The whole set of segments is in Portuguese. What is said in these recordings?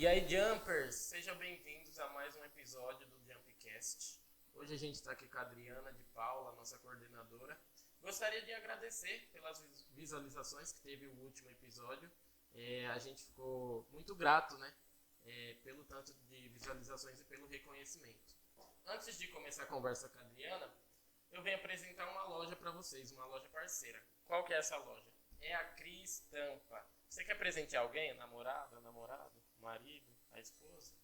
E aí, Jumpers, sejam bem-vindos a mais um episódio do Jumpcast. Hoje a gente está aqui com a Adriana de Paula, nossa coordenadora. Gostaria de agradecer pelas visualizações que teve o último episódio. A gente ficou muito grato, né, pelo tanto de visualizações e pelo reconhecimento. Antes de começar a conversa com a Adriana, eu venho apresentar uma loja para vocês, uma loja parceira. Qual que é essa loja? É a Cris Tampa. Você quer presentear alguém? Namorado, marido, a esposa?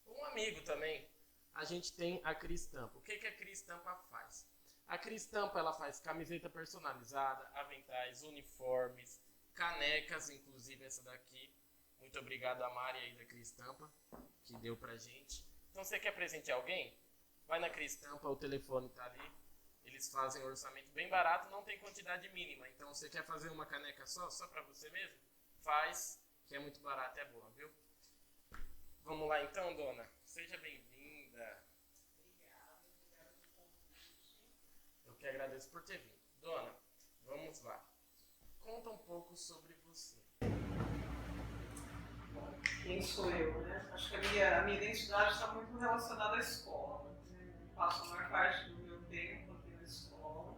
Um amigo também. A gente tem a Cris Tampa. O que a Cris Tampa faz? A Cris Tampa, ela faz camiseta personalizada, aventais, uniformes, canecas, inclusive essa daqui. Muito obrigado a Mari aí da Cris Tampa, que deu pra gente. Então, você quer presentear alguém? Vai na Cris Tampa, o telefone tá ali. Eles fazem um orçamento bem barato, não tem quantidade mínima. Então, você quer fazer uma caneca só pra você mesmo? Faz, que é muito barato, é boa, viu? Vamos lá então, dona. Seja bem-vinda. Obrigada pelo convite. Eu que agradeço por ter vindo. Dona, vamos lá. Conta um pouco sobre você. Bom, quem sou eu, né? Acho que a minha identidade está muito relacionada à escola. Eu passo a maior parte do meu tempo aqui na escola.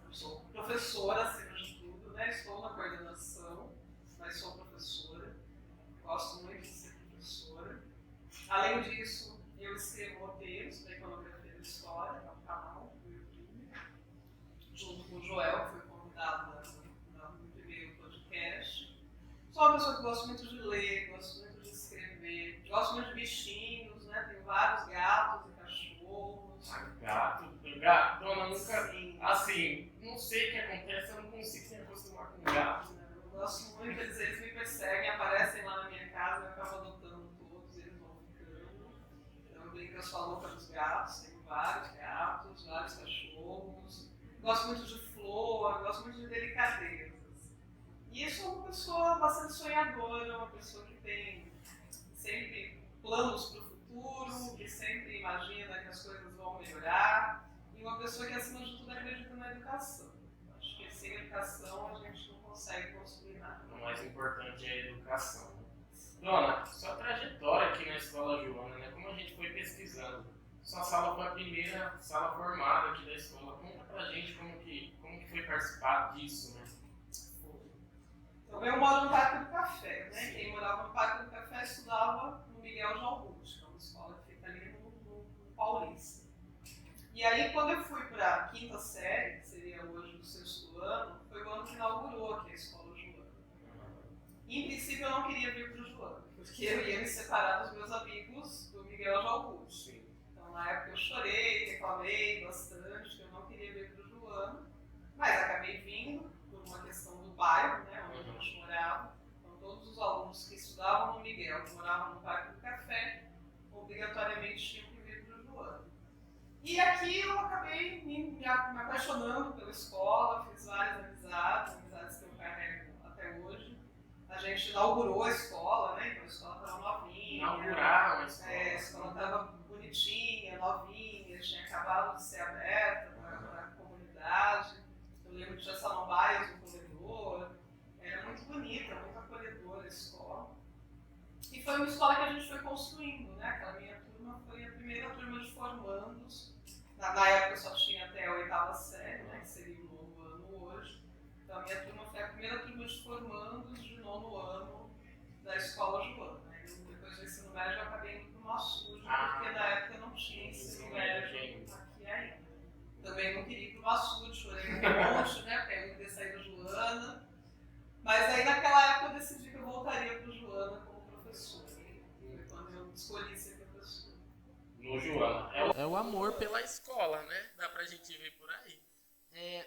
Eu sou professora, acima de tudo, né? Estou na coordenação, mas sou professora. Gosto muito de ser professora. Além disso, eu escrevo roteiros da Iconografia da História, que é um canal do YouTube, junto com o Joel, que foi convidado no primeiro podcast. Sou uma pessoa que gosta muito de ler, gosto muito de escrever, gosto muito de bichinhos, né? Tenho vários gatos e cachorros. Gato, dona, nunca... Sim. Assim, não sei o que acontece, eu não consigo me acostumar com gato. Eu gosto muito, eles me perseguem, aparecem lá na minha casa, eu acabo adotando todos, eles vão ficando. Então eu brinco que eu sou a louca dos gatos, tenho vários gatos, vários cachorros. Gosto muito de flor, gosto muito de delicadezas. E sou uma pessoa bastante sonhadora, uma pessoa que tem sempre planos para o futuro, que sempre imagina que as coisas vão melhorar, e uma pessoa que, acima de tudo, acredita na educação. Acho que sem educação a gente não consegue construir nada. O mais importante é a educação. Dona, sua trajetória aqui na Escola Joana, né? Como a gente foi pesquisando, sua sala foi a primeira sala formada aqui da escola. Conta pra gente como que foi participar disso, né? Então, eu moro no Parque do Café, né? Quem morava no Parque do Café estudava no Miguel de Augusto, que é uma escola que fica ali no Paulista. E aí, quando eu fui para a quinta série, que seria hoje o sexto ano, foi o ano que inaugurou aqui a Escola Joana. E, em princípio, eu não queria vir para o Joana, porque eu ia me separar dos meus amigos do Miguel de Augusto. Então, na época, eu chorei, reclamei bastante, que eu não queria vir para o Joana, mas acabei vindo por uma questão do bairro, né, onde a gente morava. Então, todos os alunos que estudavam no Miguel, que moravam no Parque do Café, obrigatoriamente tinham que vir para o Joana. E aqui eu acabei me apaixonando pela escola, fiz várias amizades que eu carrego até hoje. A gente inaugurou a escola, né? Então a escola estava novinha. Inauguraram a escola. A escola estava bonitinha, novinha, tinha acabado de ser aberta para a comunidade. Eu lembro que tinha samambaias no corredor. Era muito bonita, muito acolhedora a escola. E foi uma escola que a gente foi construindo, né? Aquela minha turma foi a primeira turma de formandos. Na época só tinha até a oitava série, né? Que seria o nono ano hoje. Então a minha turma foi a primeira turma de formandos de nono ano da Escola Joana. Né? Depois do ensino médio eu acabei indo para o Massude, porque na época não tinha ensino médio aqui ainda. Também não queria ir para o Massude, chorei um monte, né? Porque eu queria sair da Joana. Mas aí naquela época eu decidi que eu voltaria para o Joana como professora. Foi quando eu escolhi ser professora. No Joana. É o amor pela escola, né? Dá pra gente ver por aí.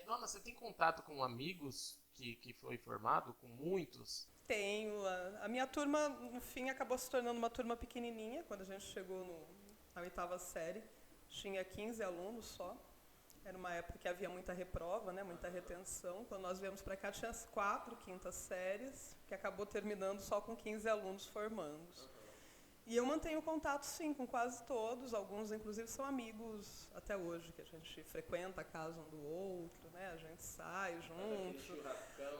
Dona, você tem contato com amigos que foi formado, com muitos? Tenho. A minha turma, no fim, acabou se tornando uma turma pequenininha. Quando a gente chegou na oitava série, tinha 15 alunos só. Era uma época que havia muita reprova, né, muita retenção. Quando nós viemos para cá, tinha 4 quintas séries, que acabou terminando só com 15 alunos formandos. E eu mantenho contato, sim, com quase todos. Alguns, inclusive, são amigos até hoje, que a gente frequenta a casa um do outro, né? A gente sai junto,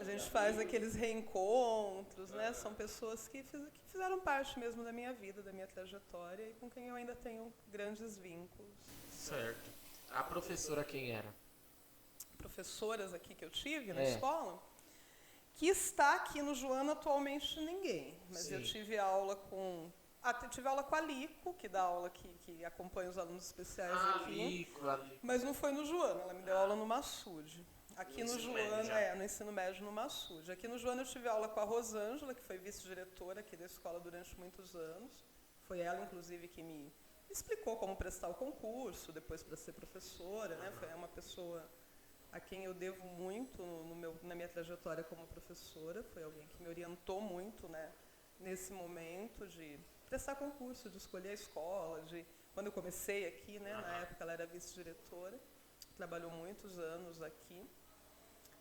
a gente faz aqueles reencontros, né? São pessoas que fizeram parte mesmo da minha vida, da minha trajetória e com quem eu ainda tenho grandes vínculos. Certo. A professora quem era? Professoras aqui que eu tive na escola, que está aqui no Joana atualmente ninguém, mas Sim. eu tive aula com a Lico, que dá aula que acompanha os alunos especiais aqui. Mas não foi no Joana, ela me deu aula no Massude. Aqui no Joana, no ensino médio no Massude. Aqui no Joana eu tive aula com a Rosângela, que foi vice-diretora aqui da escola durante muitos anos. Foi ela, inclusive, que me explicou como prestar o concurso, depois para ser professora, né? Foi uma pessoa a quem eu devo muito na minha trajetória como professora. Foi alguém que me orientou muito, né, nesse momento de prestar concurso, de escolher a escola, quando eu comecei aqui, né, na época ela era vice-diretora, trabalhou muitos anos aqui.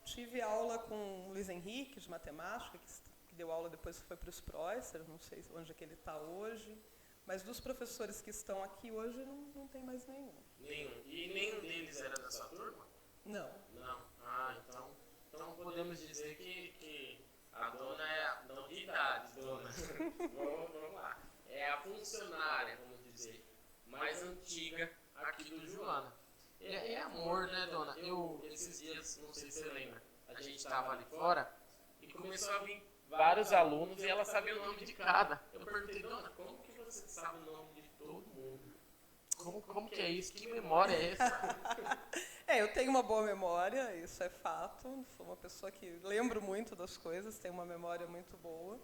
Tive aula com o Luiz Henrique, de matemática, que deu aula depois que foi para os Preußer, não sei onde é que ele está hoje, mas dos professores que estão aqui hoje não tem mais nenhum. Nenhum. E nenhum deles era da sua turma? Não. Não. Ah, então podemos dizer que a dona é, não de idade, dona, vamos lá, é a funcionária, vamos dizer, mais antiga aqui do Joana. É amor, né, dona? Esses dias, não sei se você lembra, a gente estava ali fora e começou a vir vários alunos e ela sabia o nome de cada. Eu perguntei, dona, como que você sabe o nome de todo mundo? Como que é isso? Que memória é essa? Eu tenho uma boa memória, isso é fato. Sou uma pessoa que lembro muito das coisas, tenho uma memória muito boa.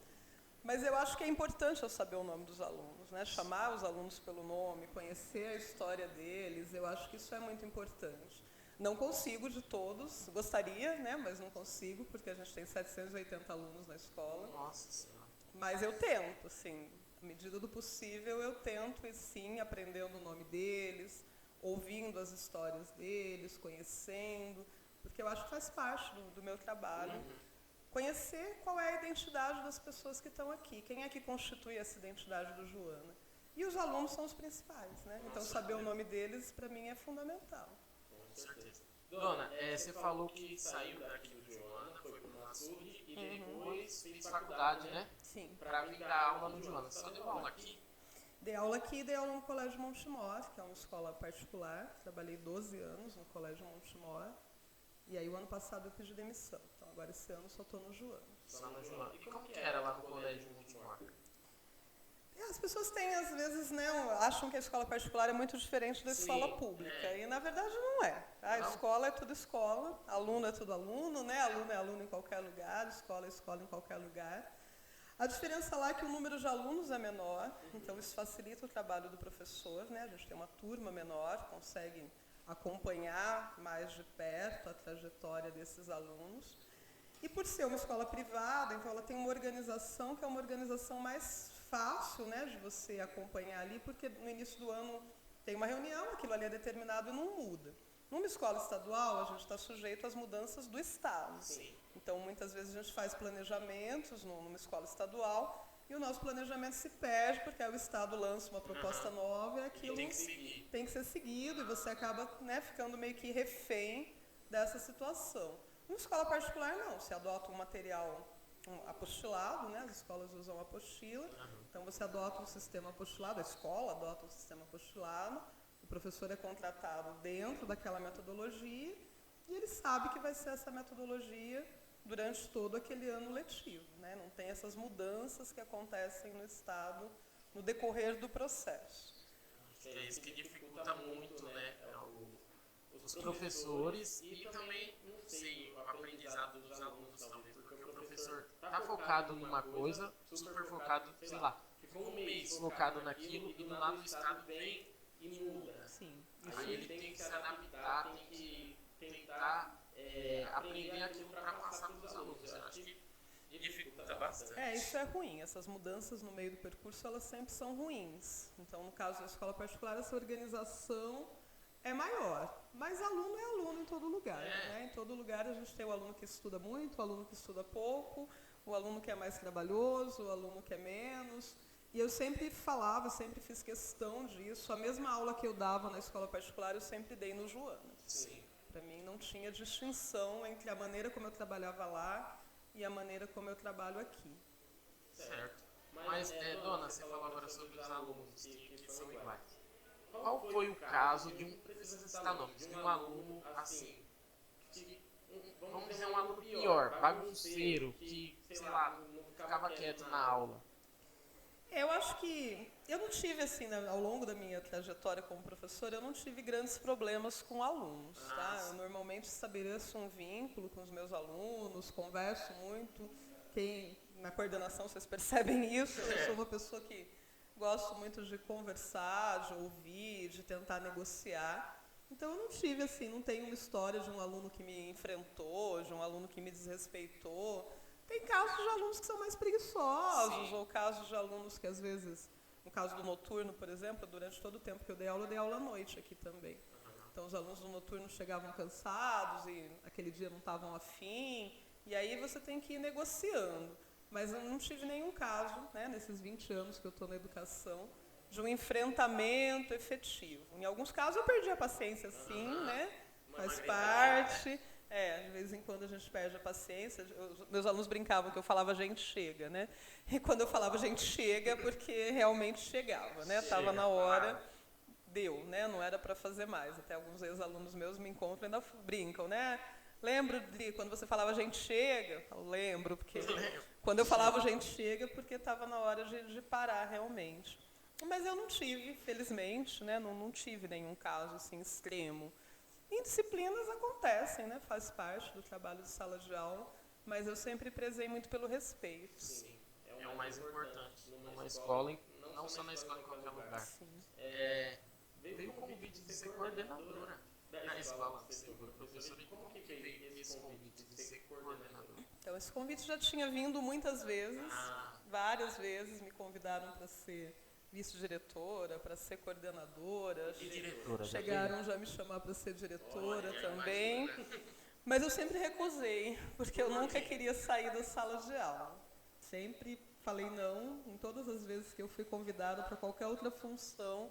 Mas eu acho que é importante eu saber o nome dos alunos, né? Chamar os alunos pelo nome, conhecer a história deles, eu acho que isso é muito importante. Não consigo de todos, gostaria, né? Mas não consigo, porque a gente tem 780 alunos na escola. Nossa Senhora. Mas eu tento, assim, à medida do possível, eu tento, e sim, aprendendo o nome deles, ouvindo as histórias deles, conhecendo, porque eu acho que faz parte do meu trabalho. Conhecer qual é a identidade das pessoas que estão aqui, quem é que constitui essa identidade do Joana. E os alunos são os principais, né? Então, saber o nome deles, para mim, é fundamental. Com certeza. Dona, você falou que saiu daqui do Joana, foi para o Massude e depois fez faculdade, né? Sim. Para vir dar aula no Joana. Você só deu aula aqui? Dei aula aqui e dei aula no Colégio Montemor, que é uma escola particular. Trabalhei 12 anos no Colégio Montemor. E aí, o ano passado, eu pedi demissão. Então, agora, esse ano, só estou no Joana. Só no Joana. E como que era lá no Colégio Montemor? As pessoas têm, às vezes, né, acham que a escola particular é muito diferente da escola pública. E, na verdade, não é. A escola é tudo escola, aluno é tudo aluno, né? Aluno é aluno em qualquer lugar, escola é escola em qualquer lugar. A diferença lá é que o número de alunos é menor, então isso facilita o trabalho do professor, né? A gente tem uma turma menor, consegue acompanhar mais de perto a trajetória desses alunos. E por ser uma escola privada, então ela tem uma organização que é uma organização mais fácil, né, de você acompanhar ali, porque no início do ano tem uma reunião, aquilo ali é determinado e não muda. Numa escola estadual, a gente está sujeito às mudanças do Estado. Sim. Então, muitas vezes a gente faz planejamentos numa escola estadual e o nosso planejamento se perde porque aí o Estado lança uma proposta nova e aquilo tem que ser seguido e você acaba, né, ficando meio que refém dessa situação. Numa escola particular, não. Se adota um material apostilado, né? As escolas usam apostila, então você adota um sistema apostilado, a escola adota um sistema apostilado, o professor é contratado dentro daquela metodologia e ele sabe que vai ser essa metodologia durante todo aquele ano letivo, né? Não tem essas mudanças que acontecem no Estado no decorrer do processo. É isso que dificulta muito, né, os professores e também, não sei, o aprendizado dos alunos, talvez, porque o professor está focado numa coisa, super focado, sei lá, ficou um mês focado naquilo e do nada o Estado vem e muda. Sim. Aí ele tem que se adaptar, tem que tentar aprender aquilo para passar para os alunos. Eu acho que dificulta bastante. Isso é ruim. Essas mudanças no meio do percurso, elas sempre são ruins. Então, no caso da escola particular, essa organização é maior. Mas aluno é aluno em todo lugar. Né? Em todo lugar a gente tem o aluno que estuda muito, o aluno que estuda pouco, o aluno que é mais trabalhoso, o aluno que é menos. E eu sempre falava, sempre fiz questão disso. A mesma aula que eu dava na escola particular, eu sempre dei no Joana. Sim. Para mim não tinha distinção entre a maneira como eu trabalhava lá e a maneira como eu trabalho aqui. Certo. Mas, dona, você falou agora sobre os alunos que são iguais. Qual foi o caso de não precisa citar nomes, de um aluno assim, vamos dizer, um aluno pior, bagunceiro, que, sei lá, não ficava quieto na aula? Eu acho que eu não tive, assim, ao longo da minha trajetória como professora, eu não tive grandes problemas com alunos, tá? Eu normalmente estabeleço um vínculo com os meus alunos, converso muito. Na coordenação vocês percebem isso, eu sou uma pessoa que gosto muito de conversar, de ouvir, de tentar negociar. Então eu não tive, assim, não tenho uma história de um aluno que me enfrentou, de um aluno que me desrespeitou. Tem casos de alunos que são mais preguiçosos, ou casos de alunos que às vezes, no caso do noturno, por exemplo, durante todo o tempo que eu dei aula à noite aqui também. Então os alunos do noturno chegavam cansados e aquele dia não estavam afim, e aí você tem que ir negociando. Mas eu não tive nenhum caso, né, nesses 20 anos que eu estou na educação, de um enfrentamento efetivo. Em alguns casos eu perdi a paciência, sim, né? Faz parte. De vez em quando a gente perde a paciência. Meus alunos brincavam que eu falava gente chega, né? E quando eu falava gente chega, é porque realmente chegava, né? Estava na hora, deu, né? Não era para fazer mais. Até alguns ex-alunos meus me encontram e ainda brincam, né? Lembro de quando você falava gente chega? Eu falo, lembro, porque quando eu falava gente chega, porque estava na hora de parar realmente. Mas eu não tive, felizmente, né? Não tive nenhum caso assim extremo. Em disciplinas acontecem, né? Faz parte do trabalho de sala de aula, mas eu sempre prezei muito pelo respeito. Sim, é o mais importante. Numa escola, não só na escola, em qualquer lugar. Sim. Veio o convite de ser coordenadora na escola. Você foi professora, e como que veio esse convite de ser coordenadora? Então, esse convite já tinha vindo muitas vezes, várias vezes me convidaram para ser vice-diretora, para ser coordenadora. E diretora? Chegaram já a me chamar para ser diretora também. Mas eu sempre recusei, porque eu nunca queria sair da sala de aula. Sempre falei não, em todas as vezes que eu fui convidada para qualquer outra função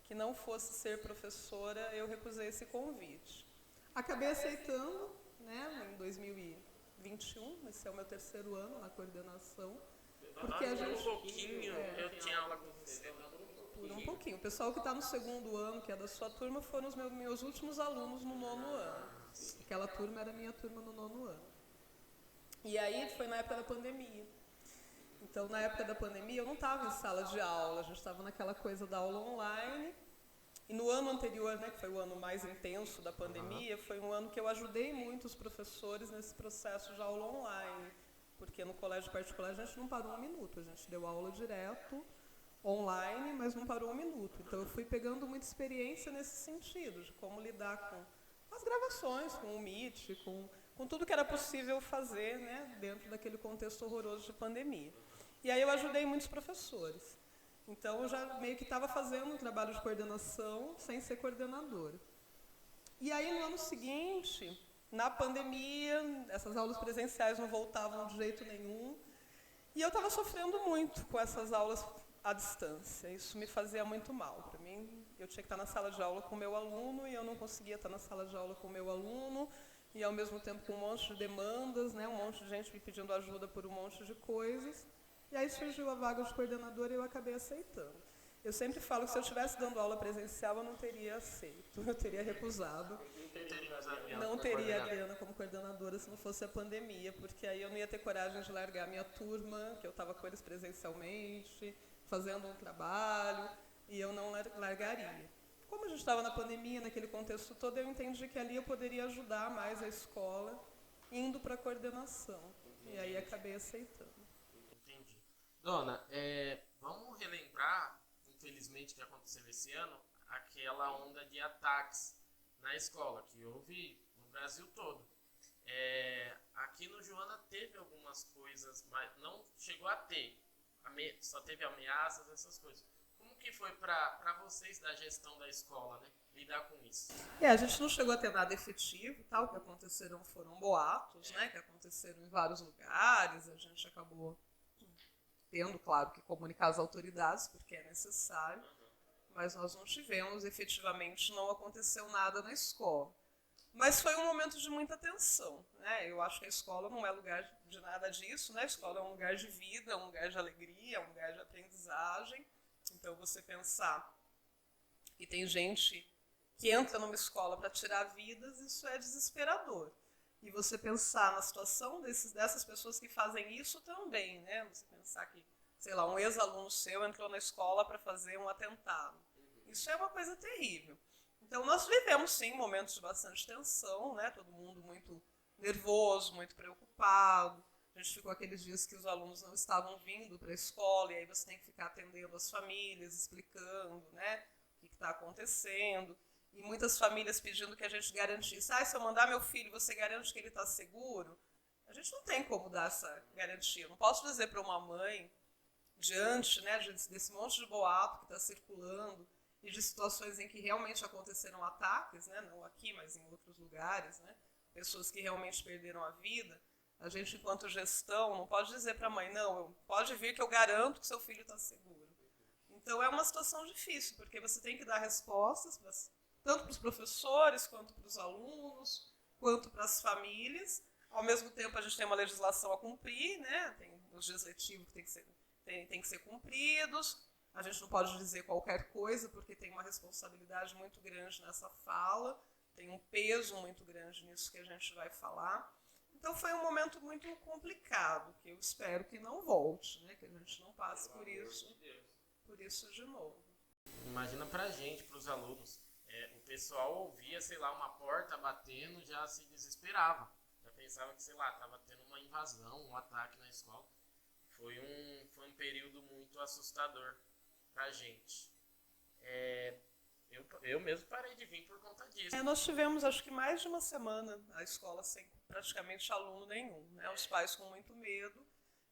que não fosse ser professora, eu recusei esse convite. Acabei aceitando, né, em 2021, esse é o meu 3º ano na coordenação. Porque a gente, eu tinha aula com você. Por um pouquinho. O pessoal que está no 2º ano, que é da sua turma, foram os meus últimos alunos no 9º ano. Aquela turma era a minha turma no 9º ano. E aí foi na época da pandemia. Então, na época da pandemia, eu não estava em sala de aula, a gente estava naquela coisa da aula online. E no ano anterior, né, que foi o ano mais intenso da pandemia, foi um ano que eu ajudei muito os professores nesse processo de aula online. Porque no colégio particular a gente não parou um minuto, a gente deu aula direto, online, mas não parou um minuto. Então eu fui pegando muita experiência nesse sentido, de como lidar com as gravações, com o Meet, com tudo que era possível fazer, né, dentro daquele contexto horroroso de pandemia. E aí eu ajudei muitos professores. Então eu já meio que estava fazendo um trabalho de coordenação sem ser coordenadora. E aí no ano seguinte, na pandemia, essas aulas presenciais não voltavam de jeito nenhum. E eu estava sofrendo muito com essas aulas à distância. Isso me fazia muito mal. Para mim, eu tinha que estar na sala de aula com o meu aluno e eu não conseguia estar na sala de aula com o meu aluno. E ao mesmo tempo com um monte de demandas, né, um monte de gente me pedindo ajuda por um monte de coisas. E aí surgiu a vaga de coordenadora e eu acabei aceitando. Eu sempre falo que se eu estivesse dando aula presencial, eu não teria aceito, eu teria recusado. Não teria a Adriana como coordenadora se não fosse a pandemia, porque aí eu não ia ter coragem de largar a minha turma, que eu estava com eles presencialmente, fazendo um trabalho, e eu não largaria. Como a gente estava na pandemia, naquele contexto todo, eu entendi que ali eu poderia ajudar mais a escola, indo para a coordenação. E aí acabei aceitando. Entendi. Dona, vamos relembrar, infelizmente, que aconteceu esse ano, aquela onda de ataques na escola, que houve no Brasil todo. Aqui no Joana teve algumas coisas, mas não chegou a ter. Só teve ameaças, essas coisas. Como que foi para vocês da gestão da escola, né, lidar com isso? A gente não chegou a ter nada efetivo, tá? O que aconteceram foram boatos, né, que aconteceram em vários lugares, a gente acabou tendo, claro, que comunicar às autoridades, porque é necessário, mas nós não tivemos, efetivamente, não aconteceu nada na escola. Mas foi um momento de muita tensão, né? Eu acho que a escola não é lugar de nada disso, né? A escola é um lugar de vida, um lugar de alegria, um lugar de aprendizagem. Então, você pensar que tem gente que entra numa escola para tirar vidas, isso é desesperador. E você pensar na situação dessas pessoas que fazem isso também, né? Você pensar que, sei lá, um ex-aluno seu entrou na escola para fazer um atentado. Isso é uma coisa terrível. Então, nós vivemos, sim, momentos de bastante tensão, né? Todo mundo muito nervoso, muito preocupado. A gente ficou aqueles dias que os alunos não estavam vindo para a escola, e aí você tem que ficar atendendo as famílias, explicando, né, o que está acontecendo. E muitas famílias pedindo que a gente garantisse, se eu mandar meu filho, você garante que ele está seguro? A gente não tem como dar essa garantia. Eu não posso dizer para uma mãe, diante, né, desse monte de boato que está circulando, e de situações em que realmente aconteceram ataques, né, não aqui, mas em outros lugares, né, pessoas que realmente perderam a vida, a gente, enquanto gestão, não pode dizer para a mãe, não, pode vir que eu garanto que seu filho está seguro. Então, é uma situação difícil, porque você tem que dar respostas, tanto para os professores, quanto para os alunos, quanto para as famílias. Ao mesmo tempo, a gente tem uma legislação a cumprir, né, tem os dias letivos que tem que ser cumpridos. A gente não pode dizer qualquer coisa, porque tem uma responsabilidade muito grande nessa fala, tem um peso muito grande nisso que a gente vai falar. Então foi um momento muito complicado, que eu espero que não volte, né? Que a gente não passe por isso de novo. Imagina pra gente, pros alunos, o pessoal ouvia, sei lá, uma porta batendo, já se desesperava. Já pensava que, sei lá, estava tendo uma invasão, um ataque na escola. Foi um período muito assustador pra gente. Eu mesmo parei de vir por conta disso. Nós tivemos, acho que mais de uma semana, a escola sem praticamente aluno nenhum, né? Os pais com muito medo,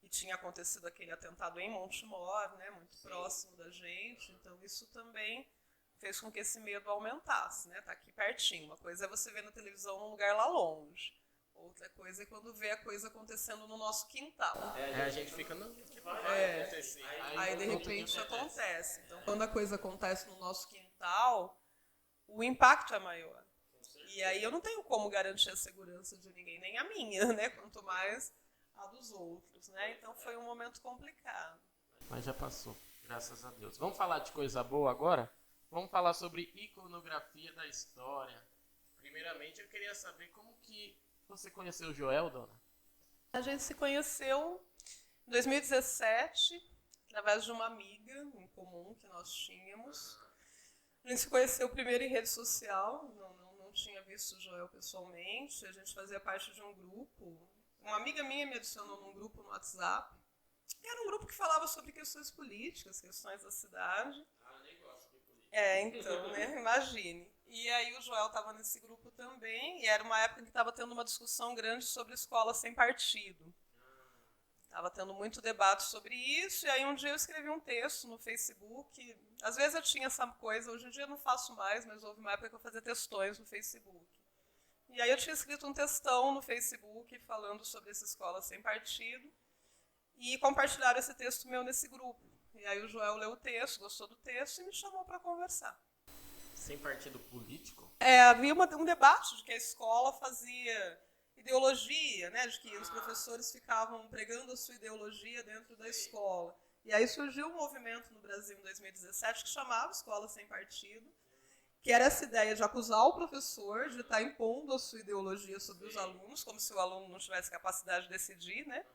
e tinha acontecido aquele atentado em Montemor, né? Muito próximo da gente, então isso também fez com que esse medo aumentasse, né? Tá aqui pertinho. Uma coisa é você ver na televisão num lugar lá longe, outra coisa é quando vê a coisa acontecendo no nosso quintal. A gente fica, não, que vai acontecer. Aí de repente acontece. Então, quando a coisa acontece no nosso quintal, o impacto é maior. E aí eu não tenho como garantir a segurança de ninguém, nem a minha, né? Quanto mais a dos outros, né? Então foi um momento complicado. Mas já passou, graças a Deus. Vamos falar de coisa boa agora? Vamos falar sobre iconografia da história. Primeiramente, eu queria saber como que você conheceu o Joel, dona? A gente se conheceu em 2017, através de uma amiga em comum que nós tínhamos. A gente se conheceu primeiro em rede social, não tinha visto o Joel pessoalmente. A gente fazia parte de um grupo. Uma amiga minha me adicionou num grupo no WhatsApp. E era um grupo que falava sobre questões políticas, questões da cidade. Eu nem gosto de política. Então, né? Imagine. E aí o Joel estava nesse grupo também, e era uma época que estava tendo uma discussão grande sobre escola sem partido. Estava tendo muito debate sobre isso, e aí um dia eu escrevi um texto no Facebook. Às vezes eu tinha essa coisa, hoje em dia eu não faço mais, mas houve uma época que eu fazia textões no Facebook. E aí eu tinha escrito um textão no Facebook falando sobre essa escola sem partido, e compartilharam esse texto meu nesse grupo. E aí o Joel leu o texto, gostou do texto e me chamou para conversar. Sem partido político? Havia um debate de que a escola fazia ideologia, né, de que os professores ficavam pregando a sua ideologia dentro da escola. E aí surgiu um movimento no Brasil em 2017 que chamava Escola Sem Partido, que era essa ideia de acusar o professor de estar impondo a sua ideologia sobre os alunos, como se o aluno não tivesse capacidade de decidir, né?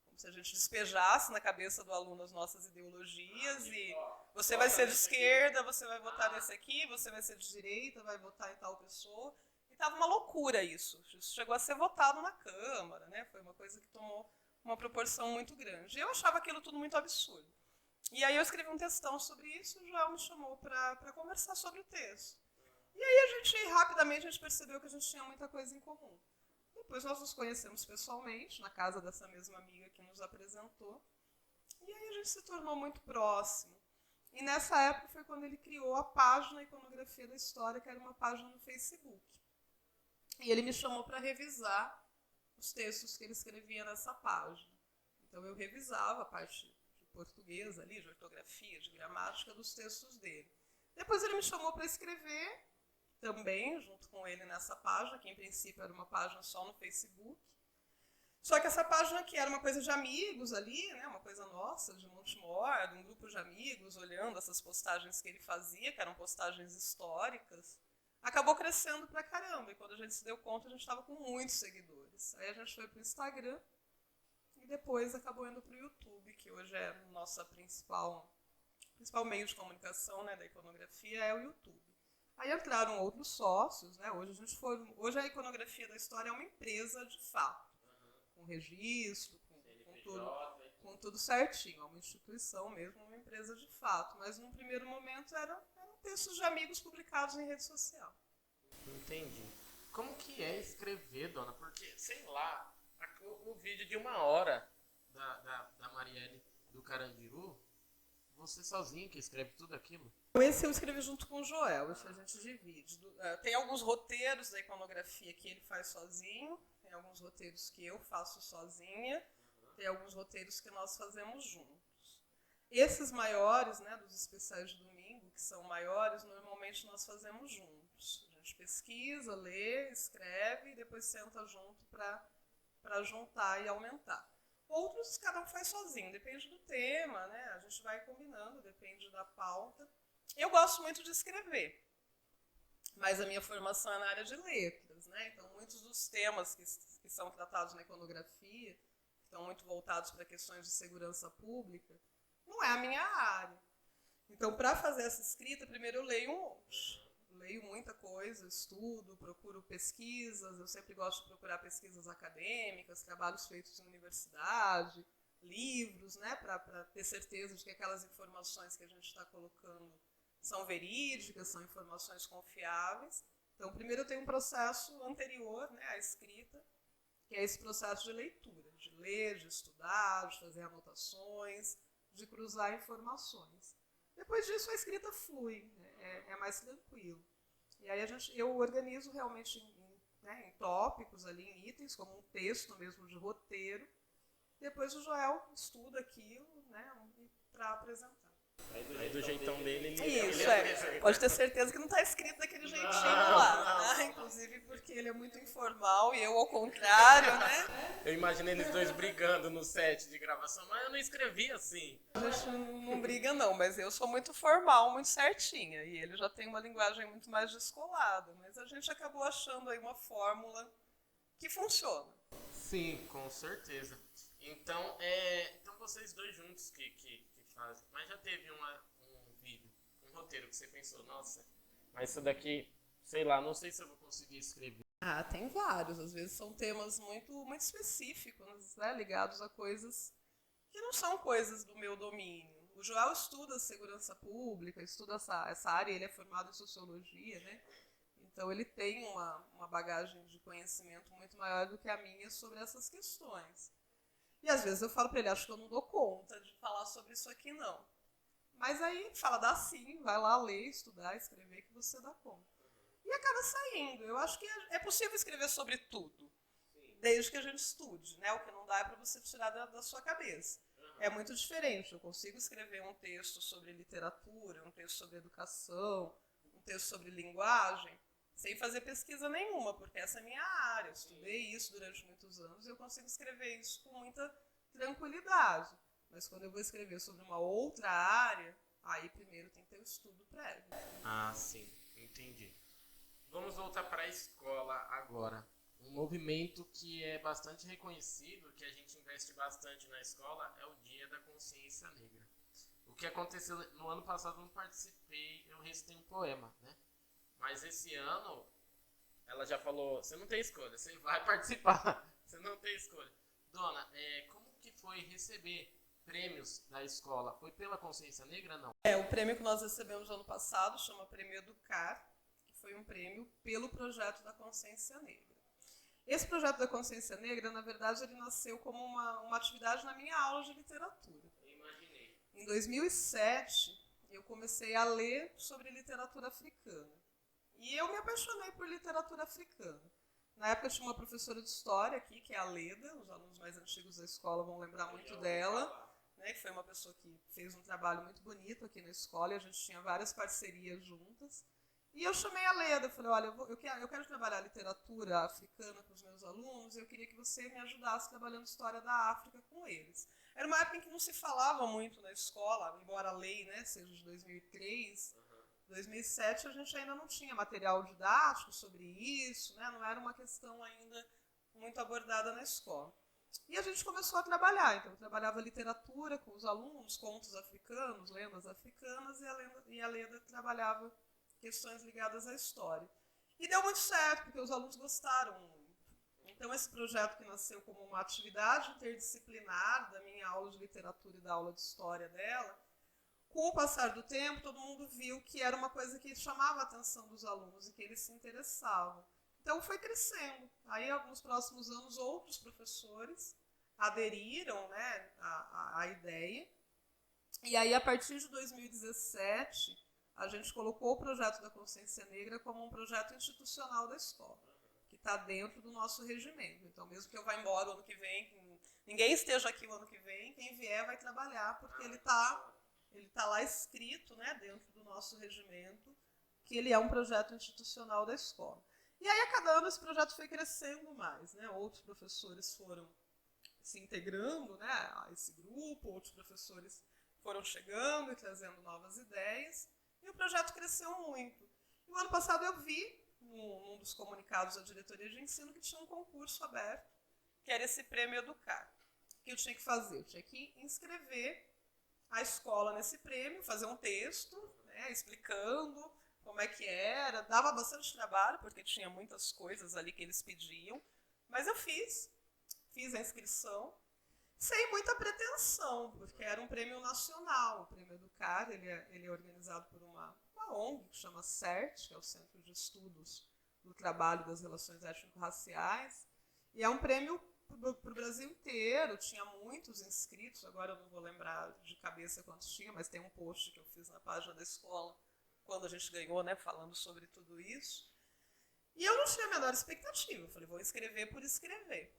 Como se a gente despejasse na cabeça do aluno as nossas ideologias e você vai ser de esquerda, você vai votar nesse aqui, você vai ser de direita, vai votar em tal pessoa. E estava uma loucura isso. Isso chegou a ser votado na Câmara, né? Foi uma coisa que tomou uma proporção muito grande. E eu achava aquilo tudo muito absurdo. E aí eu escrevi um textão sobre isso e o Joel me chamou para conversar sobre o texto. E aí rapidamente a gente percebeu que a gente tinha muita coisa em comum. Depois nós nos conhecemos pessoalmente, na casa dessa mesma amiga que nos apresentou. E aí a gente se tornou muito próximo. E nessa época foi quando ele criou a página Iconografia da História, que era uma página no Facebook. E ele me chamou para revisar os textos que ele escrevia nessa página. Então eu revisava a parte de português ali, de ortografia, de gramática dos textos dele. Depois ele me chamou para escrever também, junto com ele nessa página, que em princípio era uma página só no Facebook. Só que essa página aqui era uma coisa de amigos ali, né, uma coisa nossa, de Montemor, de um grupo de amigos, olhando essas postagens que ele fazia, que eram postagens históricas, acabou crescendo pra caramba. E quando a gente se deu conta, a gente estava com muitos seguidores. Aí a gente foi pro Instagram e depois acabou indo pro YouTube, que hoje é o nosso principal meio de comunicação, né, da iconografia, é o YouTube. Aí entraram outros sócios, né? Hoje a iconografia da história é uma empresa de fato, com registro, com tudo certinho, é uma instituição mesmo, uma empresa de fato. Mas num primeiro momento eram textos de amigos publicados em rede social. Entendi. Como que é escrever, dona? Porque, sei lá, o vídeo de 1 hora da Marielle do Carandiru, você sozinho que escreve tudo aquilo? Esse eu escrevi junto com o Joel, esse a gente divide. Tem alguns roteiros da iconografia que ele faz sozinho, tem alguns roteiros que eu faço sozinha, tem alguns roteiros que nós fazemos juntos. Esses maiores, né, dos especiais de domingo, que são maiores, normalmente nós fazemos juntos. A gente pesquisa, lê, escreve e depois senta junto para juntar e aumentar. Outros cada um faz sozinho, depende do tema, né? A gente vai combinando, depende da pauta. Eu gosto muito de escrever, mas a minha formação é na área de letras, né? Então, muitos dos temas que são tratados na iconografia, que estão muito voltados para questões de segurança pública, não é a minha área. Então, para fazer essa escrita, primeiro eu leio um monte. Leio muita coisa, estudo, procuro pesquisas, eu sempre gosto de procurar pesquisas acadêmicas, trabalhos feitos em universidade, livros, né, para ter certeza de que aquelas informações que a gente está colocando são verídicas, são informações confiáveis. Então, primeiro eu tenho um processo anterior, né, à escrita, que é esse processo de leitura, de ler, de estudar, de fazer anotações, de cruzar informações. Depois disso, a escrita flui, é mais tranquilo. E aí eu organizo realmente em tópicos, ali, em itens, como um texto mesmo de roteiro. Depois o Joel estuda aquilo, né, para apresentar. Aí do jeitão dele, Pode ter certeza que não está escrito daquele jeitinho lá. Né? Inclusive porque ele é muito informal e eu ao contrário, né? Eu imaginei eles dois brigando no set de gravação, mas eu não escrevi assim. A gente não briga não, mas eu sou muito formal, muito certinha. E ele já tem uma linguagem muito mais descolada. Mas a gente acabou achando aí uma fórmula que funciona. Sim, com certeza. Então vocês dois juntos que fazem. Mas já teve um vídeo, um roteiro que você pensou, nossa, mas isso daqui, sei lá, não sei se eu vou conseguir escrever. Ah, tem vários. Às vezes são temas muito, muito específicos, né, ligados a coisas que não são coisas do meu domínio. O Joel estuda segurança pública, estuda essa área, ele é formado em sociologia, né? Então ele tem uma bagagem de conhecimento muito maior do que a minha sobre essas questões. E às vezes eu falo para ele, acho que eu não dou conta de falar sobre isso aqui não. Mas aí fala, dá sim, vai lá ler, estudar, escrever que você dá conta. E acaba saindo. Eu acho que é possível escrever sobre tudo, desde que a gente estude, né? O que não dá é para você tirar da sua cabeça. É muito diferente. Eu consigo escrever um texto sobre literatura, um texto sobre educação, um texto sobre linguagem, sem fazer pesquisa nenhuma, porque essa é a minha área. Eu estudei isso durante muitos anos e eu consigo escrever isso com muita tranquilidade. Mas quando eu vou escrever sobre uma outra área, aí primeiro tem que ter o estudo prévio. Ah, sim, entendi. Vamos voltar para a escola agora. Um movimento que é bastante reconhecido, que a gente investe bastante na escola, é o Dia da Consciência Negra. O que aconteceu no ano passado, eu não participei, eu recitei um poema, né? Mas esse ano, ela já falou, você não tem escolha, você vai participar, você não tem escolha. Dona, como que foi receber prêmios da escola? Foi pela Consciência Negra, não? O prêmio que nós recebemos no ano passado chama Prêmio Educar, que foi um prêmio pelo projeto da Consciência Negra. Esse projeto da Consciência Negra, na verdade, ele nasceu como uma atividade na minha aula de literatura. Eu imaginei. Em 2007, eu comecei a ler sobre literatura africana. E eu me apaixonei por literatura africana. Na época tinha uma professora de história aqui, que é a Leda, os alunos mais antigos da escola vão lembrar muito dela. né, que foi uma pessoa que fez um trabalho muito bonito aqui na escola, e a gente tinha várias parcerias juntas. E eu chamei a Leda, eu falei, olha, eu quero trabalhar literatura africana com os meus alunos, e eu queria que você me ajudasse trabalhando história da África com eles. Era uma época em que não se falava muito na escola, embora a lei, né, seja de 2003, 2007 a gente ainda não tinha material didático sobre isso, né, não era uma questão ainda muito abordada na escola. E a gente começou a trabalhar, então eu trabalhava literatura com os alunos, contos africanos, lendas africanas, e a Leda trabalhava questões ligadas à história. E deu muito certo, porque os alunos gostaram muito. Então esse projeto que nasceu como uma atividade interdisciplinar da minha aula de literatura e da aula de história dela, com o passar do tempo, todo mundo viu que era uma coisa que chamava a atenção dos alunos e que eles se interessavam. Então foi crescendo. Aí, nos próximos anos, outros professores aderiram, né, à ideia. E aí, a partir de 2017, a gente colocou o projeto da Consciência Negra como um projeto institucional da escola, que está dentro do nosso regimento. Então, mesmo que eu vá embora o ano que vem, ninguém esteja aqui o ano que vem, quem vier vai trabalhar, porque ele tá lá escrito, né, dentro do nosso regimento, que ele é um projeto institucional da escola. E aí, a cada ano, esse projeto foi crescendo mais, né? Outros professores foram se integrando, né, a esse grupo, outros professores foram chegando e trazendo novas ideias, e o projeto cresceu muito. E o ano passado eu vi, num dos comunicados da diretoria de ensino, que tinha um concurso aberto, que era esse Prêmio Educar. O que eu tinha que fazer? Eu tinha que inscrever a escola nesse prêmio, fazer um texto, né, explicando como é que era. Dava bastante trabalho, porque tinha muitas coisas ali que eles pediam, mas eu fiz a inscrição, sem muita pretensão, porque era um prêmio nacional. O Prêmio Educar, ele é organizado por uma ONG que chama CERT, que é o Centro de Estudos do Trabalho e das Relações Étnico-Raciais, e é um prêmio para o Brasil inteiro. Tinha muitos inscritos, agora eu não vou lembrar de cabeça quantos tinha, mas tem um post que eu fiz na página da escola, quando a gente ganhou, né, falando sobre tudo isso. E eu não tinha a menor expectativa, eu falei, vou escrever por escrever.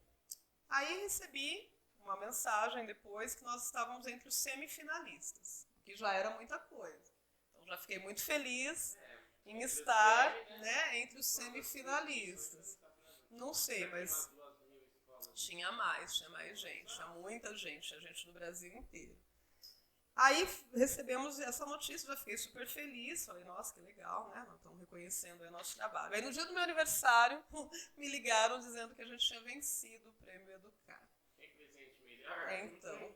Aí recebi uma mensagem depois que nós estávamos entre os semifinalistas, que já era muita coisa. Então já fiquei muito feliz em estar, né, entre os semifinalistas. Não sei, mas tinha mais gente, tinha muita gente, tinha gente do Brasil inteiro. Aí recebemos essa notícia, já fiquei super feliz, falei, nossa, que legal, né? Nós estamos reconhecendo o nosso trabalho. Aí no dia do meu aniversário, me ligaram dizendo que a gente tinha vencido o Prêmio Educar. Que presente melhor. Então,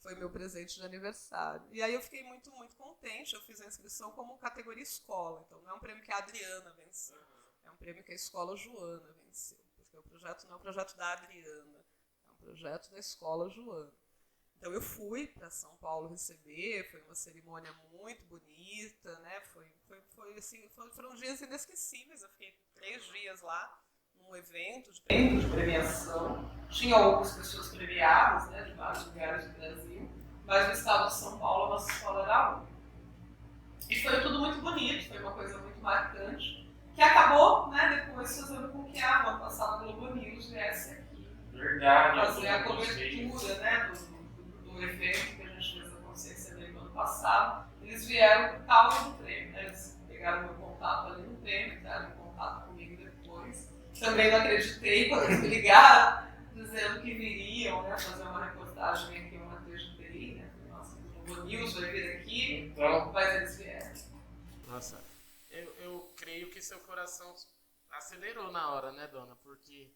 foi meu presente de aniversário. E aí eu fiquei muito, muito contente, eu fiz a inscrição como categoria escola, então não é um prêmio que a Adriana venceu, é um prêmio que a escola Joana venceu, porque o projeto não é um projeto da Adriana, é um projeto da escola Joana. Então eu fui para São Paulo receber, foi uma cerimônia muito bonita, né? Foram dias inesquecíveis, eu fiquei 3 dias lá, num evento de premiação. Tinha outras pessoas premiadas, né, de vários lugares do Brasil, mas no estado de São Paulo a nossa escola era única. E foi tudo muito bonito, foi uma coisa muito marcante, que acabou, né, depois fazendo com que no ano passado a Globo News viesse aqui. Verdade. Fazer a cobertura, né, do evento que a gente fez a Consciência Negra no ano passado. Eles vieram por causa do prêmio, né? Eles pegaram meu contato ali no prêmio, entraram em contato comigo depois. Também não acreditei quando eles me ligaram, dizendo que viriam, né, fazer uma reportagem aqui, eu não acreditei, né? Nossa, o Globo News vai vir aqui, então, mas eles vieram. Nossa, eu creio que seu coração acelerou na hora, né, dona? Porque...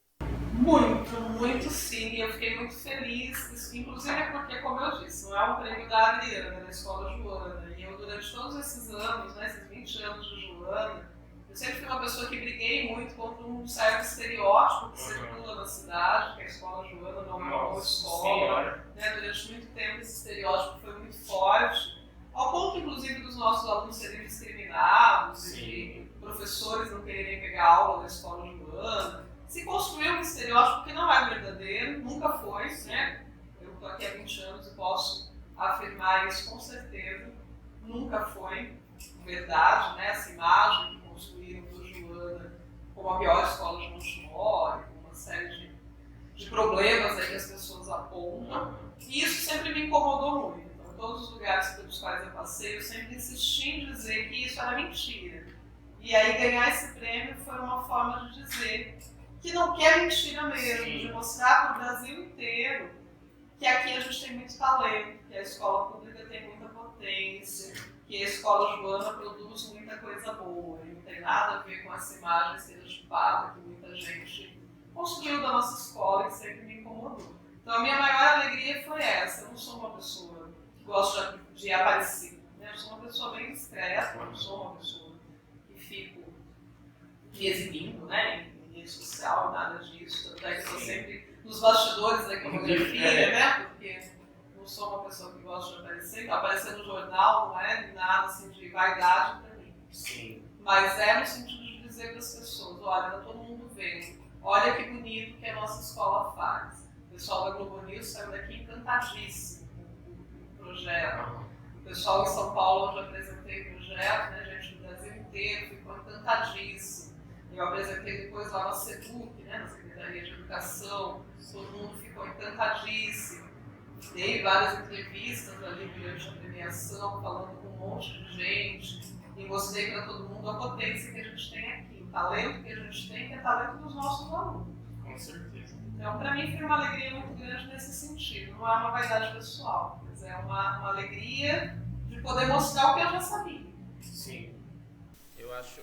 Muito sim, e eu fiquei muito feliz, isso, inclusive porque, como eu disse, não é um prêmio da Adriana, da Escola Joana, e eu durante todos esses anos, né, esses 20 anos de Joana, eu sempre fui uma pessoa que briguei muito contra um certo estereótipo que circula na cidade, que a Escola Joana não é uma boa escola, né, durante muito tempo esse estereótipo foi muito forte, ao ponto, inclusive, dos nossos alunos serem discriminados, e de professores não quererem pegar aula da Escola Joana. Se construiu um estereótipo que não é verdadeiro, nunca foi, né? Eu estou aqui há 20 anos e posso afirmar isso com certeza. Nunca foi verdade, né? Essa imagem que construíram do Joana como a pior escola de Montemor, com uma série de problemas aí que as pessoas apontam. E isso sempre me incomodou muito. Então, em todos os lugares pelos quais eu passei, eu sempre insisti em dizer que isso era mentira. E aí ganhar esse prêmio foi uma forma de dizer que não quer mentira mesmo, de mostrar para o Brasil inteiro que aqui a gente tem muito talento, que a escola pública tem muita potência, que a escola joana produz muita coisa boa. E não tem nada a ver com essa imagem estereotipada que muita gente construiu da nossa escola e que sempre me incomodou. Então a minha maior alegria foi essa. Eu não sou uma pessoa que gosta de aparecer, né? Eu sou uma pessoa bem discreta, eu não sou uma pessoa que fico me exibindo, né, em rede social, nada disso. Tanto é que estou sempre nos bastidores da iconografia, né, porque não sou uma pessoa que gosta de aparecer. Aparecer no jornal não é nada assim de vaidade para mim. Sim. Mas é no sentido de dizer para as pessoas, olha, está todo mundo vendo, olha que bonito que a nossa escola faz. O pessoal da Globo News saiu daqui encantadíssimo com o projeto. O pessoal em São Paulo, eu já apresentei o projeto, né, gente do Brasil inteiro, ficou encantadíssimo. Eu apresentei depois lá na SEDUC, né, na Secretaria de Educação, todo mundo ficou encantadíssimo. Dei várias entrevistas ali durante a premiação, falando com um monte de gente, e mostrei para todo mundo a potência que a gente tem aqui, o talento que a gente tem, que é talento dos nossos alunos. Com certeza. Então, para mim, foi uma alegria muito grande nesse sentido. Não é uma vaidade pessoal, mas é uma alegria de poder mostrar o que eu já sabia. Sim. Eu acho,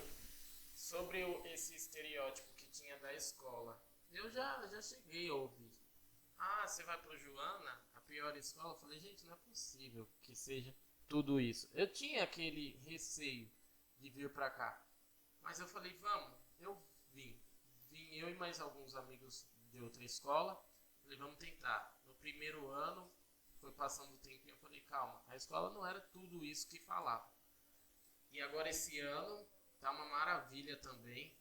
sobre esse estereótipo que tinha da escola, eu já cheguei a ouvir. Ah, você vai para Joana, a pior escola? Eu falei, gente, não é possível que seja tudo isso. Eu tinha aquele receio de vir para cá, mas eu falei, vamos, eu vim. Vim eu e mais alguns amigos de outra escola, falei, vamos tentar. No primeiro ano, foi passando o tempinho, eu falei, calma, a escola não era tudo isso que falava. E agora esse ano tá uma maravilha também.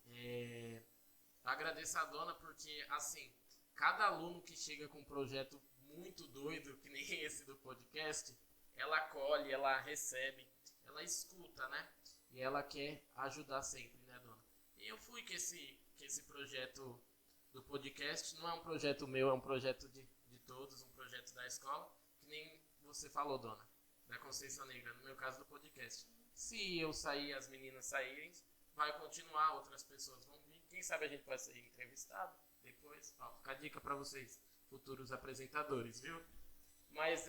Agradeço a dona porque, assim, cada aluno que chega com um projeto muito doido, que nem esse do podcast, ela acolhe, ela recebe, ela escuta, né? E ela quer ajudar sempre, né, dona? E eu fui que esse projeto do podcast não é um projeto meu, é um projeto de todos, um projeto da escola, que nem você falou, dona, da Consciência Negra, no meu caso do podcast. Se eu sair, as meninas saírem, vai continuar, outras pessoas vão vir. Quem sabe a gente vai ser entrevistado depois. Ó, fica a dica para vocês, futuros apresentadores, viu? Mas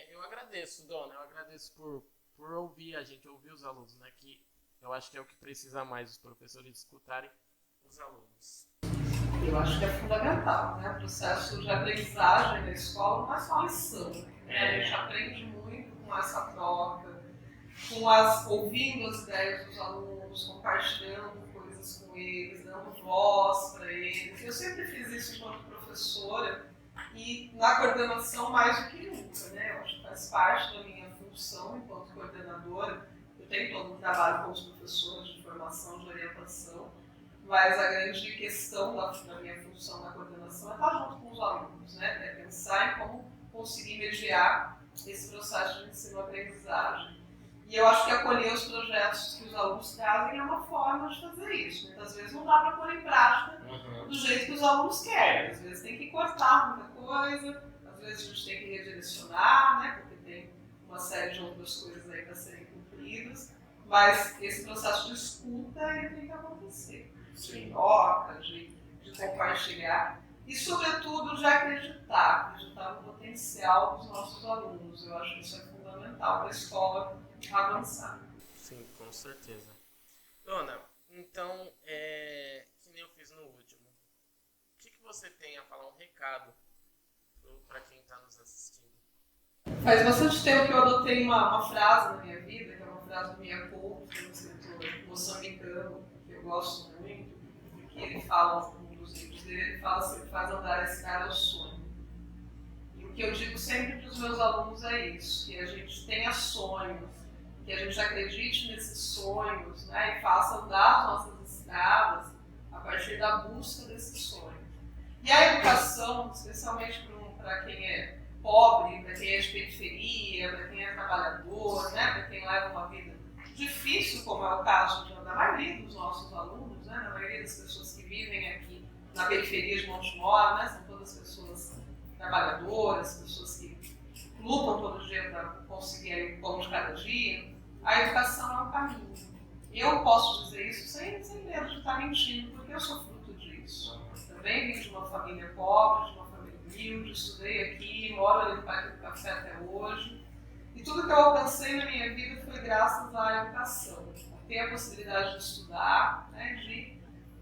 eu agradeço, dona, eu agradeço por ouvir a gente, ouvir os alunos, né? Que eu acho que é o que precisa mais, os professores escutarem os alunos. Eu acho que é fundamental, né? O processo de aprendizagem da escola não é só lição, né? A gente aprende muito com essa troca, ouvindo as ideias dos alunos, compartilhando coisas com eles, dando voz para eles. Eu sempre fiz isso enquanto professora e na coordenação mais do que nunca, né? Eu acho que faz parte da minha função enquanto coordenadora. Eu tenho todo um trabalho com os professores de formação, de orientação, mas a grande questão da minha função na coordenação é estar junto com os alunos, né? É pensar em como conseguir mediar esse processo de ensino-aprendizagem. E eu acho que acolher os projetos que os alunos trazem é uma forma de fazer isso. Muitas vezes não dá para pôr em prática do jeito que os alunos querem. Às vezes tem que cortar muita coisa, às vezes a gente tem que redirecionar, né? Porque tem uma série de outras coisas aí para serem cumpridas. Mas esse processo de escuta ele tem que acontecer. De troca, de compartilhar. E, sobretudo, de acreditar no potencial dos nossos alunos. Eu acho que isso é fundamental para a escola avançar. Sim, com certeza. Dona, então, que nem eu fiz no último, o que você tem a falar, um recado para quem está nos assistindo? Faz bastante tempo que eu adotei uma frase na minha vida, que é uma frase do Mia Couto, que é um escritor moçambicano, que eu gosto muito, que ele fala, um dos livros dele, ele fala assim, faz andar esse cara ao sonho. E o que eu digo sempre para os meus alunos é isso, que a gente tenha sonhos, que a gente acredite nesses sonhos, né, e faça andar as nossas estradas a partir da busca desses sonhos. E a educação, especialmente para quem é pobre, para quem é de periferia, para quem é trabalhador, né, para quem leva uma vida difícil, como é o caso da maioria dos nossos alunos, né, da maioria das pessoas que vivem aqui na periferia de Montemor, né, são todas pessoas trabalhadoras, pessoas que lutam todo dia para conseguirem o pão de cada dia, a educação é um caminho. Eu posso dizer isso sem medo de estar mentindo, porque eu sou fruto disso. Também vim de uma família pobre, de uma família humilde, estudei aqui, moro ali no Parque do Café até hoje. E tudo que eu alcancei na minha vida foi graças à educação. A ter a possibilidade de estudar, né, de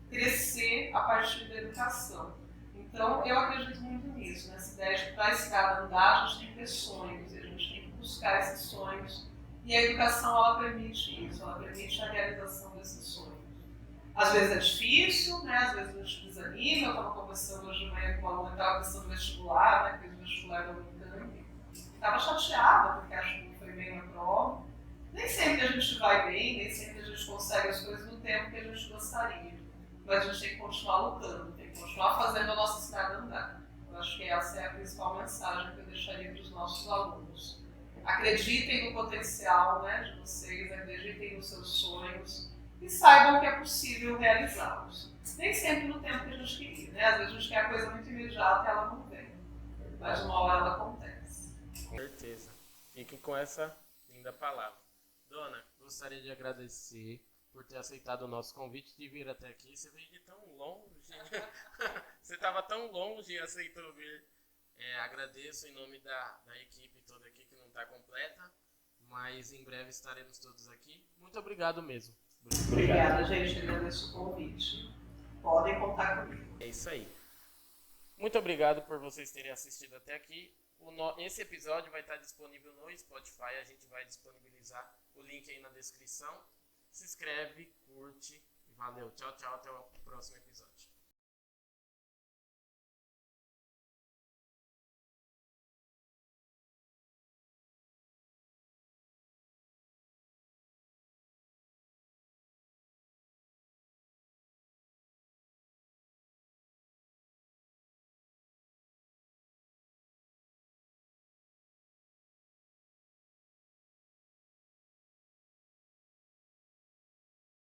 crescer a partir da educação. Então, eu acredito muito nisso, nessa ideia de que para esse cara andar, a gente tem que ter sonhos, e a gente tem que buscar esses sonhos. E a educação, ela permite isso, ela permite a realização desses sonhos. Às vezes é difícil, né? Às vezes a gente desanima. Eu estava conversando hoje de manhã com uma aluna que estava pensando no vestibular, né? Fez o vestibular da Unicamp. Estava chateada, porque acho que não foi bem na prova. Nem sempre a gente vai bem, nem sempre a gente consegue as coisas no tempo que a gente gostaria. Mas a gente tem que continuar lutando, tem que continuar fazendo a nossa estrada andar. Eu acho que essa é a principal mensagem que eu deixaria para os nossos alunos. Acreditem no potencial, né, de vocês, acreditem nos seus sonhos e saibam que é possível realizá-los. Nem sempre no tempo que a gente queria, né? Às vezes a gente quer a coisa muito imediata e ela não vem, mas uma hora ela acontece. Com certeza. Fiquem com essa linda palavra. Dona, gostaria de agradecer por ter aceitado o nosso convite de vir até aqui. Você veio de tão longe. Você estava tão longe e aceitou vir. Agradeço em nome da equipe toda aqui que não está completa, mas em breve estaremos todos aqui. Muito obrigado mesmo. Obrigada, gente. Agradeço o convite. Podem contar comigo. É isso aí. Muito obrigado por vocês terem assistido até aqui. Esse episódio vai estar disponível no Spotify. A gente vai disponibilizar o link aí na descrição. Se inscreve, curte e valeu. Tchau, tchau. Até o próximo episódio.